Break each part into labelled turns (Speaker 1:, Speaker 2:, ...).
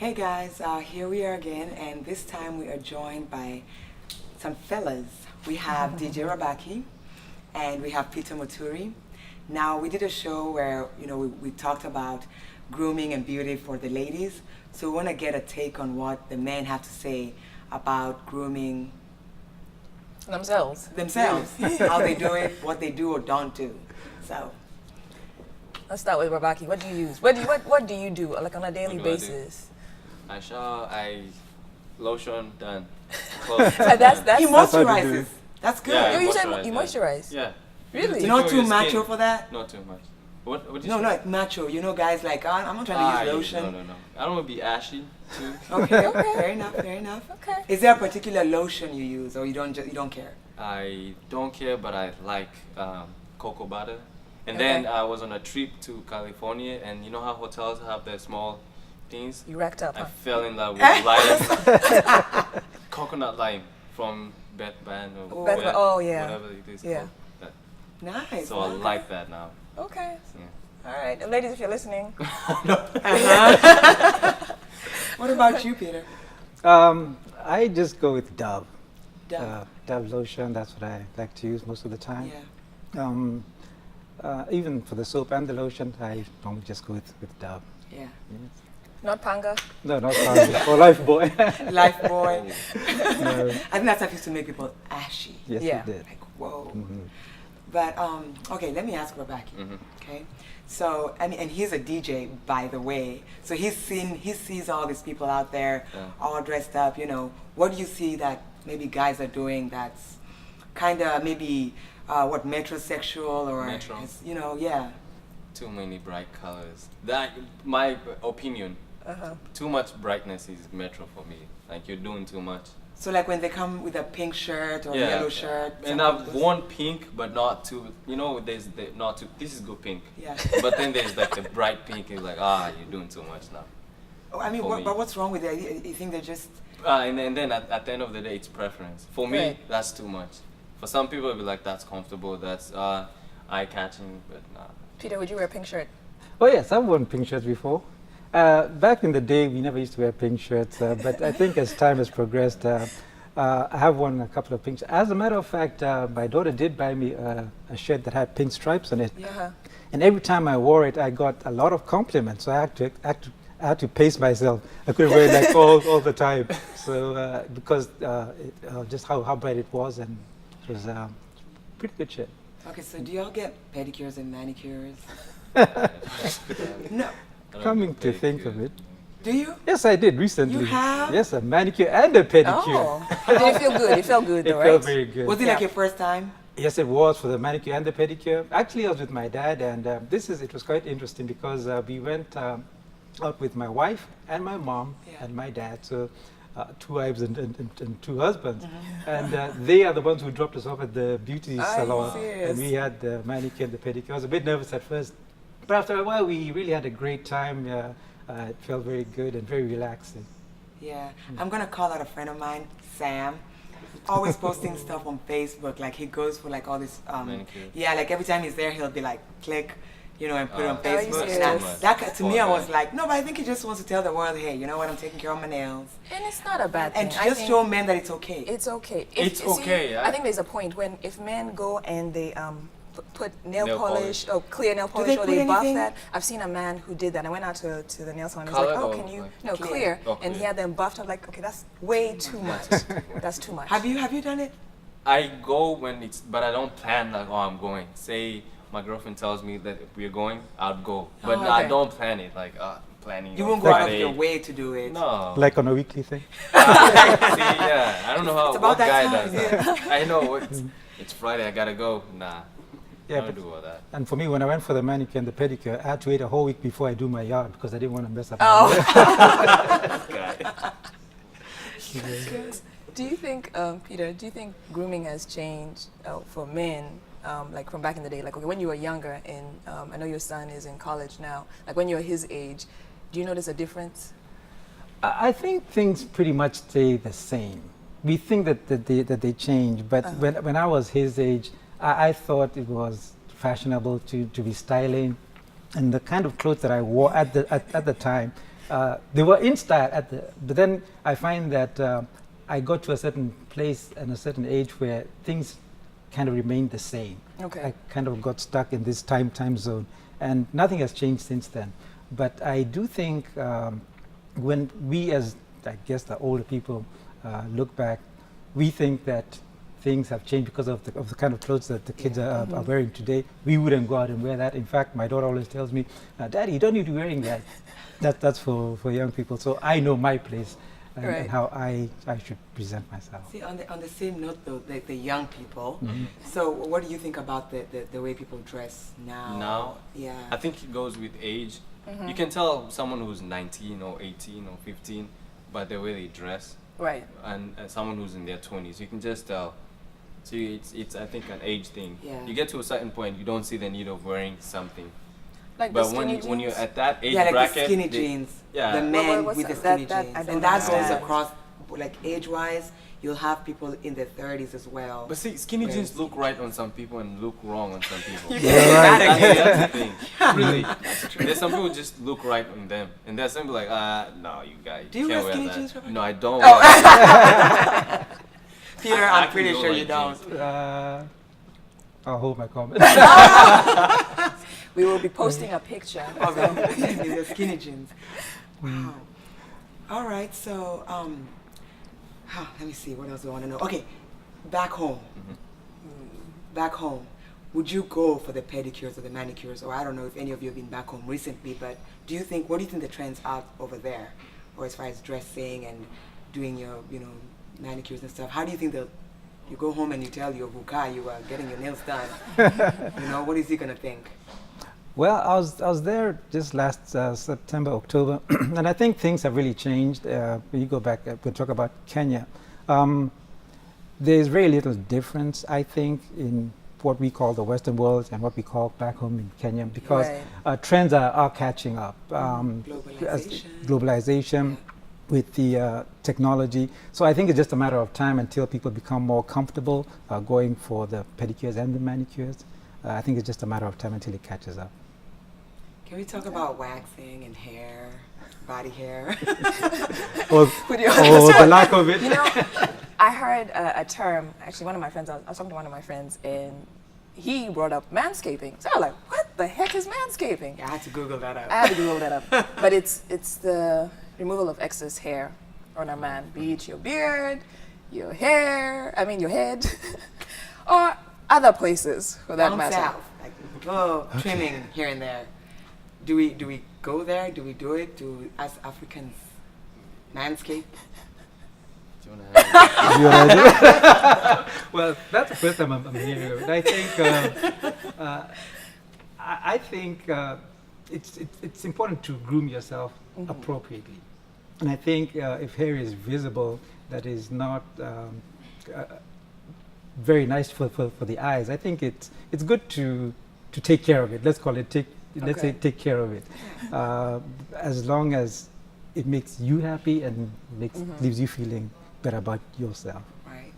Speaker 1: Hey guys, here we are again, and this time we are joined by some fellas. We have DJ Rabaki, and we have Peter Muturi. Now, we did a show where, we talked about grooming and beauty for the ladies, so we want to get a take on what the men have to say about grooming
Speaker 2: themselves,
Speaker 1: how they do it, what they do or don't do. So
Speaker 2: let's start with Rabaki. What do you use? What do you do like on a daily basis?
Speaker 3: I shower, I lotion, done.
Speaker 2: That's
Speaker 1: he moisturizes. That's good.
Speaker 3: Yeah,
Speaker 2: you said you moisturize.
Speaker 3: Yeah.
Speaker 2: Really?
Speaker 1: You're not too macho for that?
Speaker 3: Not too much. What did you
Speaker 1: No,
Speaker 3: say?
Speaker 1: like macho. Guys like, I'm not trying to use lotion.
Speaker 3: No. I don't want to be ashy too.
Speaker 1: Okay, fair enough.
Speaker 2: Okay.
Speaker 1: Is there a particular lotion you use, or you don't care?
Speaker 3: I don't care, but I like cocoa butter. And then I was on a trip to California, and you know how hotels have their small things?
Speaker 2: You racked up.
Speaker 3: I fell in love with lime, coconut lime from Bed Bath or
Speaker 2: oh yeah,
Speaker 3: whatever it is
Speaker 2: yeah.
Speaker 3: called. That.
Speaker 1: Nice.
Speaker 3: So I like that now.
Speaker 2: Okay.
Speaker 3: Yeah.
Speaker 2: All right, and ladies, if you're listening.
Speaker 1: What about you, Peter?
Speaker 4: I just go with Dove.
Speaker 1: Dove.
Speaker 4: Dove lotion, that's what I like to use most of the time.
Speaker 1: Yeah.
Speaker 4: Even for the soap and the lotion, I normally just go with Dove.
Speaker 1: Yeah.
Speaker 4: Yes.
Speaker 2: Not Panga.
Speaker 4: No, not Panga. Or Lifebuoy.
Speaker 1: Life boy.
Speaker 4: No.
Speaker 1: I think that stuff used to make people ashy.
Speaker 4: Yes,
Speaker 2: Yeah.
Speaker 4: it did.
Speaker 1: Like, whoa.
Speaker 4: Mm-hmm.
Speaker 1: But, okay, let me ask Rabaki. Okay? So, and he's a DJ, by the way. So he sees all these people out there, all dressed up, What do you see that maybe guys are doing that's kind of maybe, metrosexual or,
Speaker 3: Metro.
Speaker 1: Yeah.
Speaker 3: Too many bright colors. That, my opinion. Too much brightness is metro for me. Like you're doing too much.
Speaker 1: So like when they come with a pink shirt or yellow shirt.
Speaker 3: And I've worn pink, but not too. There's the not too. This is good pink.
Speaker 1: Yeah.
Speaker 3: But then there's like the bright pink. It's like you're doing too much now.
Speaker 1: Oh, I mean, but what's wrong with it? You think they're just?
Speaker 3: And then at the end of the day, it's preference. For me,
Speaker 2: Right.
Speaker 3: that's too much. For some people, it'll be like that's comfortable. That's eye-catching, but nah.
Speaker 2: Peter, would you wear a pink shirt?
Speaker 4: Oh yes, I've worn pink shirts before. Back in the day, we never used to wear pink shirts, but I think as time has progressed, I have worn a couple of pink shirts. As a matter of fact, my daughter did buy me a shirt that had pink stripes on it. And every time I wore it, I got a lot of compliments. So I had to pace myself. I couldn't wear it like all the time. So because just how bright it was, and it was a pretty good shirt.
Speaker 1: Okay, so do y'all get pedicures and manicures? No.
Speaker 4: Coming to think of it.
Speaker 1: Do you?
Speaker 4: Yes, I did recently.
Speaker 1: You have?
Speaker 4: Yes, a manicure and a pedicure.
Speaker 2: Oh. Did it feel good? It felt good,
Speaker 4: It
Speaker 2: though,
Speaker 4: felt
Speaker 2: right?
Speaker 4: very good.
Speaker 1: Was it like your first time?
Speaker 4: Yes, it was for the manicure and the pedicure. Actually, I was with my dad, and it was quite interesting because we went out with my wife and my mom and my dad. So two wives and two husbands. And they are the ones who dropped us off at the beauty salon.
Speaker 2: Serious?
Speaker 4: And we had the manicure and the pedicure. I was a bit nervous at first, but after a while, we really had a great time. It felt very good and very relaxing.
Speaker 1: Yeah. I'm going to call out a friend of mine, Sam. Always posting stuff on Facebook. Like he goes for like all this.
Speaker 3: Manicure.
Speaker 1: Yeah, like every time he's there, he'll be like, click, and put it on
Speaker 2: Are you
Speaker 1: Facebook.
Speaker 2: serious?
Speaker 1: And to me, I was like, no, but I think he just wants to tell the world, hey, you know what, I'm taking care of my nails.
Speaker 2: And it's not a bad thing.
Speaker 1: And just show men that it's okay.
Speaker 2: It's okay.
Speaker 3: It's okay,
Speaker 2: I think there's a point when if men go and they put nail polish or clear nail polish
Speaker 1: they
Speaker 2: or
Speaker 1: put
Speaker 2: they buff
Speaker 1: anything?
Speaker 2: that. I've seen a man who did that. I went out to the nail salon. He's
Speaker 3: Color
Speaker 2: like, oh,
Speaker 3: or
Speaker 2: can you
Speaker 3: like
Speaker 2: clear?
Speaker 3: Oh,
Speaker 2: And he
Speaker 3: clear.
Speaker 2: had them buffed. I'm like, okay, that's way too much. That's too much.
Speaker 1: Have you done it?
Speaker 3: I go when but I don't plan like, I'm going. Say my girlfriend tells me that if we're going, I'll go. But
Speaker 2: okay.
Speaker 3: I don't plan it like planning.
Speaker 1: You
Speaker 3: on
Speaker 1: won't go out of
Speaker 3: Friday.
Speaker 1: your way to do it.
Speaker 3: No.
Speaker 4: Like on a weekly thing.
Speaker 3: See, I don't know how
Speaker 1: It's about
Speaker 3: what
Speaker 1: that
Speaker 3: guy
Speaker 1: time,
Speaker 3: does that. I know it's Friday. I gotta go. Nah.
Speaker 4: Yeah,
Speaker 3: I don't
Speaker 4: but-
Speaker 3: do all that.
Speaker 4: And for me, when I went for the manicure and the pedicure, I had to wait a whole week before I do my yard because I didn't want to mess up.
Speaker 2: Do you think, Peter, do you think grooming has changed for men, like from back in the day? Like, okay, when you were younger, and I know your son is in college now, like when you were his age, do you notice a difference?
Speaker 4: I think things pretty much stay the same. We think that they change, but when I was his age, I thought it was fashionable to be styling, and the kind of clothes that I wore at the time they were in style but then I find that I got to a certain place and a certain age where things kind of remained the same.
Speaker 2: Okay.
Speaker 4: I kind of got stuck in this time zone, and nothing has changed since then. But I do think when we, as I guess the older people, look back, we think that things have changed because of the kind of clothes that the kids are wearing today. We wouldn't go out and wear that. In fact, my daughter always tells me, "Daddy, you don't need to be wearing that." That's for young people. So I know my place and how I should present myself.
Speaker 1: See, on the same note though, the young people. So what do you think about the way people dress now?
Speaker 3: Now,
Speaker 1: Yeah.
Speaker 3: I think it goes with age. You can tell someone who's 19 or 18 or 15 by the way they dress,
Speaker 2: Right.
Speaker 3: and someone who's in their 20s. You can just tell. So it's I think an age thing.
Speaker 1: Yeah.
Speaker 3: You get to a certain point, you don't see the need of wearing something.
Speaker 2: Like
Speaker 3: But
Speaker 2: the
Speaker 3: when
Speaker 2: skinny
Speaker 3: you're
Speaker 2: jeans?
Speaker 3: at that age
Speaker 1: Yeah, like
Speaker 3: bracket,
Speaker 1: the skinny
Speaker 3: they-
Speaker 1: jeans.
Speaker 3: yeah.
Speaker 1: The
Speaker 3: What-
Speaker 1: men
Speaker 2: what's
Speaker 1: with the
Speaker 2: that?
Speaker 1: skinny
Speaker 2: That-
Speaker 1: jeans.
Speaker 2: I don't
Speaker 1: And that goes
Speaker 2: understand.
Speaker 1: across, like age-wise, you'll have people in their 30s as well.
Speaker 3: But see, skinny
Speaker 1: Very
Speaker 3: jeans look right on some people and look wrong on some people.
Speaker 4: Yeah,
Speaker 3: That's the thing. Really. There's some people just look right on them. And there's some people like, no, you guys
Speaker 1: Do you
Speaker 3: can't
Speaker 1: wear skinny
Speaker 3: that.
Speaker 1: jeans, Rebecca?
Speaker 3: No, I don't wear that.
Speaker 1: Peter,
Speaker 3: I
Speaker 1: I'm pretty
Speaker 3: don't
Speaker 1: sure
Speaker 3: like
Speaker 1: you don't.
Speaker 3: jeans.
Speaker 4: I'll hold my comment.
Speaker 2: We will be posting a picture.
Speaker 1: Of them. The skinny jeans. Wow. All right, so let me see, what else do I want to know? Okay, back home. Back home, would you go for the pedicures or the manicures? Or I don't know if any of you have been back home recently, but what do you think the trends are over there? Or as far as dressing and doing your, manicures and stuff, how do you think you go home and you tell your buka you are getting your nails done? What is he gonna think?
Speaker 4: Well, I was there just last September, October, and I think things have really changed. When you go back, we talk about Kenya. There's very little difference, I think, in what we call the Western world and what we call back home in Kenya, because trends are catching up. Globalization with the technology. So I think it's just a matter of time until people become more comfortable going for the pedicures and the manicures. I think it's just a matter of time until it catches up.
Speaker 1: Can we talk about waxing and hair, body hair?
Speaker 4: or the lack of it.
Speaker 2: I heard a term, actually one of my friends, I was talking to one of my friends, and he brought up manscaping. So I was like, what the heck is manscaping?
Speaker 1: Yeah, I had to Google that up.
Speaker 2: I had to Google that up. But it's the removal of excess hair on a man, be it your beard, your head, or other places for that
Speaker 1: Down
Speaker 2: matter.
Speaker 1: south, like trimming here and there. Do we go there? Do we do it? Do us Africans manscape?
Speaker 3: Do you wanna have
Speaker 4: You already? Well, that's the first time I'm hearing of it. I think it's important to groom yourself appropriately, and I think if hair is visible, that is not very nice for the eyes. I think it's good to take care of it. Let's call it take care of it, as long as it makes you happy and leaves you feeling better about yourself.
Speaker 1: Right.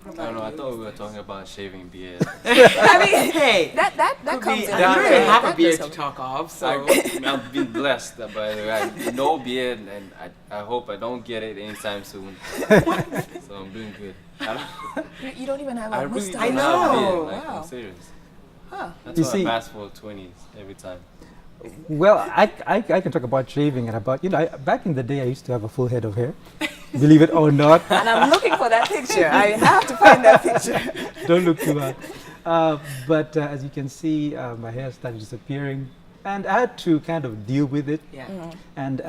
Speaker 3: I don't know, I thought we were talking about shaving beard.
Speaker 1: I mean, hey,
Speaker 2: That comes
Speaker 1: you
Speaker 2: in.
Speaker 1: don't even have a
Speaker 2: That
Speaker 1: beard
Speaker 2: does
Speaker 1: to
Speaker 2: come-
Speaker 1: talk of, so.
Speaker 3: I've been blessed by the way. No beard, and I hope I don't get it anytime soon. So I'm doing good.
Speaker 2: You don't even have
Speaker 3: I
Speaker 2: a
Speaker 3: really
Speaker 2: mustache.
Speaker 1: I
Speaker 3: don't have a
Speaker 1: know.
Speaker 3: beard, like,
Speaker 2: Wow.
Speaker 3: I'm serious.
Speaker 2: Huh.
Speaker 3: That's
Speaker 4: You
Speaker 3: why
Speaker 4: see-
Speaker 3: I pass for 20s every time.
Speaker 4: Well, I can talk about shaving and about, back in the day I used to have a full head of hair, believe it or not.
Speaker 2: And I'm looking for that picture. I have to find that picture.
Speaker 4: Don't look too hard. But as you can see, my hair started disappearing, and I had to kind of deal with it
Speaker 1: Yeah.
Speaker 4: and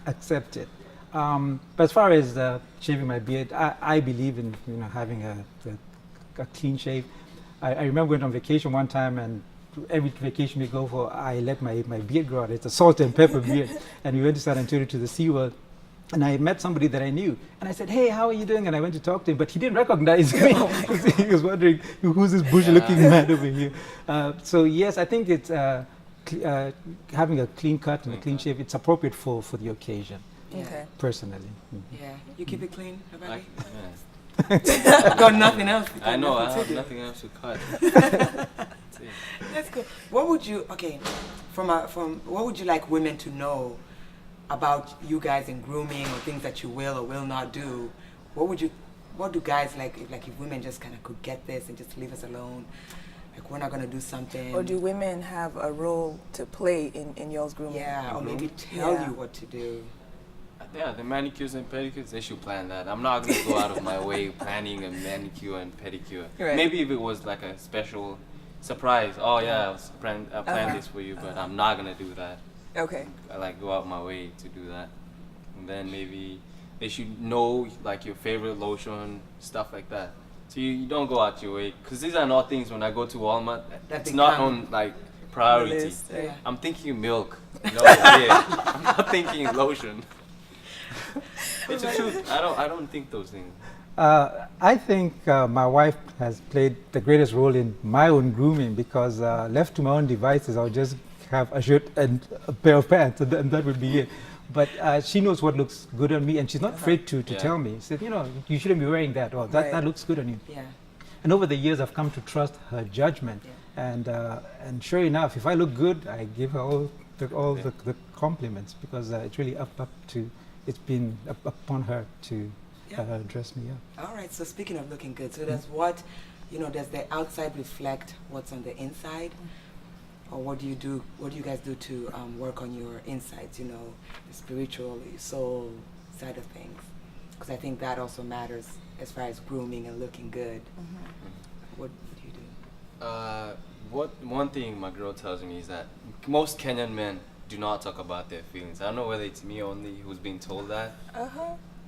Speaker 4: accept it. But as far as shaving my beard, I believe in having a clean shave. I remember going on vacation one time, and every vacation we go for, I let my beard grow out. It's a salt and pepper beard. And we went to San Antonio to the SeaWorld. And I met somebody that I knew. And I said, hey, how are you doing? And I went to talk to him, but he didn't recognize me. He was wondering, who's this bush-looking man over here? So yes, I think it's having a clean cut and a clean shave, it's appropriate for the occasion,
Speaker 2: Okay.
Speaker 4: personally.
Speaker 1: Yeah. You keep it clean, Habari?
Speaker 3: Yeah.
Speaker 1: Got nothing else.
Speaker 3: I know, I
Speaker 1: Nothing to
Speaker 3: have
Speaker 1: do.
Speaker 3: nothing else to cut.
Speaker 1: That's good. What would you? Okay, from what would you like women to know about you guys in grooming or things that you will or will not do, what do guys like if women just kind of could get this and just leave us alone? Like, we're not going to do something.
Speaker 2: Or do women have a role to play in y'all's grooming?
Speaker 1: Yeah, or maybe tell you what to do.
Speaker 3: Yeah, the manicures and pedicures, they should plan that. I'm not gonna go out of my way planning a manicure and pedicure.
Speaker 2: Right.
Speaker 3: Maybe if it was like a special surprise. Oh yeah, I planned this for you, but I'm not gonna do that.
Speaker 2: Okay.
Speaker 3: I like go out my way to do that. And then maybe they should know like your favorite lotion, stuff like that. So you don't go out your way, because these are not things when I go to Walmart. It's not on like priority.
Speaker 2: List, yeah.
Speaker 3: I'm thinking milk. Yeah. I'm not thinking lotion. It's the truth. I don't think those things.
Speaker 4: I think my wife has played the greatest role in my own grooming, because left to my own devices, I'll just have a shirt and a pair of pants, and that would be it. But she knows what looks good on me, and she's not afraid to tell me. She said, you shouldn't be wearing that, or that looks good on you.
Speaker 1: Yeah.
Speaker 4: And over the years, I've come to trust her judgment. Yeah. And sure enough, if I look good, I give her all the compliments, because it's really it's been upon her to dress me up.
Speaker 1: All right. So speaking of looking good, so does does the outside reflect what's on the inside, or what do you do? What do you guys do to work on your insides? The spiritual, your soul side of things, because I think that also matters as far as grooming and looking good. What do you do?
Speaker 3: One thing my girl tells me is that most Kenyan men do not talk about their feelings. I don't know whether it's me only who's being told that.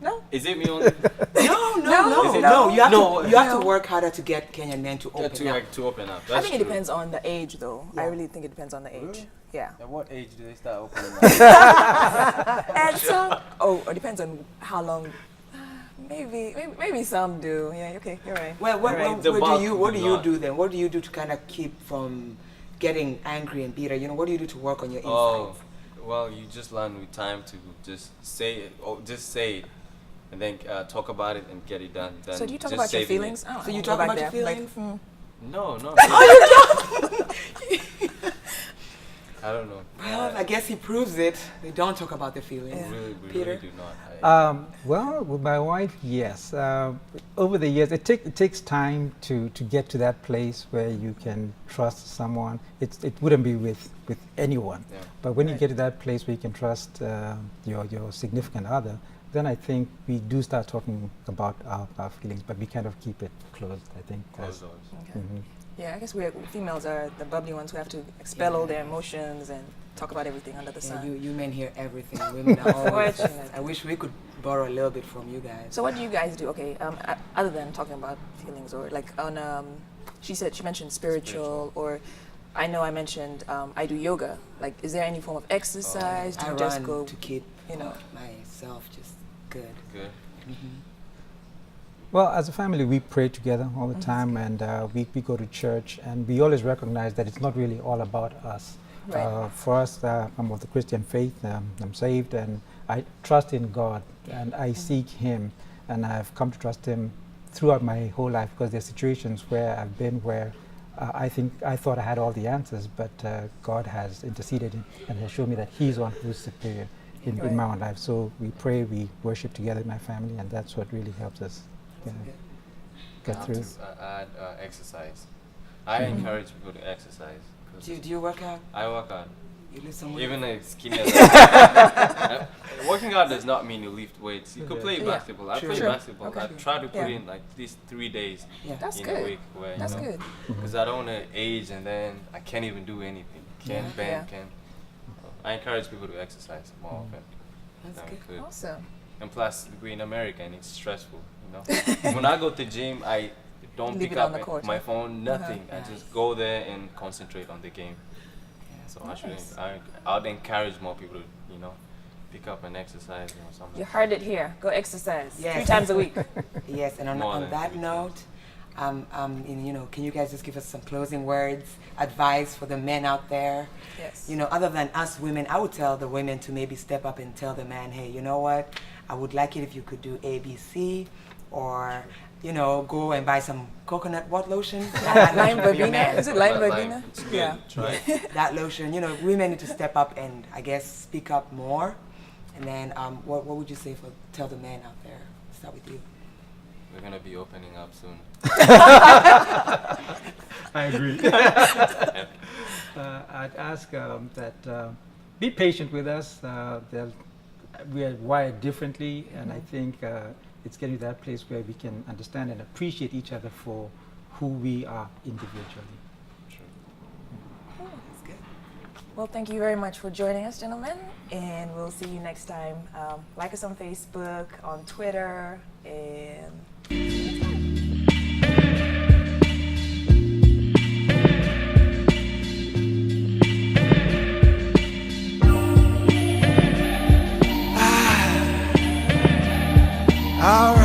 Speaker 2: No.
Speaker 3: Is it me only?
Speaker 1: No. You have to work harder to get Kenyan men to open up.
Speaker 3: To open up.
Speaker 2: I think it depends on the age, though. I really think it depends on the age.
Speaker 3: Really?
Speaker 2: Yeah.
Speaker 3: At what age do they start opening up?
Speaker 2: And so, it depends on how long. Maybe some do. Yeah. Okay. You're right.
Speaker 1: Well, what do you do then? What do you do to kind of keep from getting angry and bitter? What do you do to work on your insides?
Speaker 3: Well, you just learn with time to just say it, and then talk about it and get it done.
Speaker 2: So do you talk about your feelings?
Speaker 1: So you talk about your feelings?
Speaker 3: No. I don't know.
Speaker 1: Well, I guess he proves it. They don't talk about their feelings.
Speaker 3: We
Speaker 1: Peter?
Speaker 3: really do not.
Speaker 4: Well, with my wife, yes. Over the years, it takes time to get to that place where you can trust someone. It wouldn't be with anyone.
Speaker 3: Yeah.
Speaker 4: But when you get to that place where you can trust your significant other, then I think we do start talking about our feelings, but we kind of keep it closed, I think.
Speaker 3: Close doors.
Speaker 2: Okay. Yeah, I guess females are the bubbly ones who have to expel all their emotions and talk about everything under the sun.
Speaker 1: You men hear everything. Women are always.
Speaker 2: Fortunate.
Speaker 1: I wish we could borrow a little bit from you guys.
Speaker 2: So what do you guys do? Okay, other than talking about feelings, or like on she mentioned spiritual, or I know I mentioned I do yoga. Like, is there any form of exercise? Do
Speaker 1: I
Speaker 2: you just
Speaker 1: run
Speaker 2: go
Speaker 1: to keep myself just good.
Speaker 3: Good.
Speaker 4: Well, as a family, we pray together all the time, and we go to church, and we always recognize that it's not really all about us.
Speaker 2: Right.
Speaker 4: For us, I'm of the Christian faith. I'm saved, and I trust in God, and I seek Him, and I've come to trust Him throughout my whole life, because there's situations where I've been where I thought I had all the answers, but God has interceded and has shown me that He's one who's superior in my own life. So we pray, we worship together in my family, and that's what really helps us get through.
Speaker 3: Add exercise. I encourage people to exercise.
Speaker 1: Do you work out?
Speaker 3: I work out.
Speaker 1: You live somewhere?
Speaker 3: Even as skinny as I am. Working out does not mean you lift weights. You could play basketball. I play basketball.
Speaker 2: Okay.
Speaker 3: I try to put in like at least 3 days
Speaker 2: That's
Speaker 3: in
Speaker 2: good.
Speaker 3: a week. Where,
Speaker 2: That's good.
Speaker 3: Because I don't want to age and then I can't even do anything. Can't bend, I encourage people to exercise more often.
Speaker 1: That's good.
Speaker 3: Could.
Speaker 2: Awesome.
Speaker 3: And plus, we're in America and it's stressful. When I go to the gym, I don't
Speaker 2: Leave
Speaker 3: pick
Speaker 2: it on
Speaker 3: up
Speaker 2: the court.
Speaker 3: my phone, nothing. I
Speaker 1: Nice.
Speaker 3: just go there and concentrate on the game. So I'd encourage more people to, pick up and exercise or something.
Speaker 2: You heard it here. Go exercise 3
Speaker 1: Yes.
Speaker 2: times a week.
Speaker 1: Yes, and
Speaker 3: More
Speaker 1: on
Speaker 3: than
Speaker 1: that
Speaker 3: 3
Speaker 1: note, can you guys just give us some closing words, advice for the men out there?
Speaker 2: Yes.
Speaker 1: Other than us women, I would tell the women to maybe step up and tell the man, hey, you know what? I would like it if you could do A, B, C, or go and buy some coconut lotion.
Speaker 2: Lime verbena? Is it lime verbena?
Speaker 3: It's good.
Speaker 2: Yeah.
Speaker 3: Try it.
Speaker 1: That lotion. Women need to step up and I guess speak up more And then what would you say for tell the men out there? Start with you.
Speaker 3: We're gonna be opening up soon.
Speaker 4: I agree. I'd ask that be patient with us. We are wired differently, and I think it's getting to that place where we can understand and appreciate each other for who we are individually.
Speaker 1: That's good.
Speaker 2: Well, thank you very much for joining us, gentlemen, and we'll see you next time. Like us on Facebook, on Twitter, and
Speaker 5: All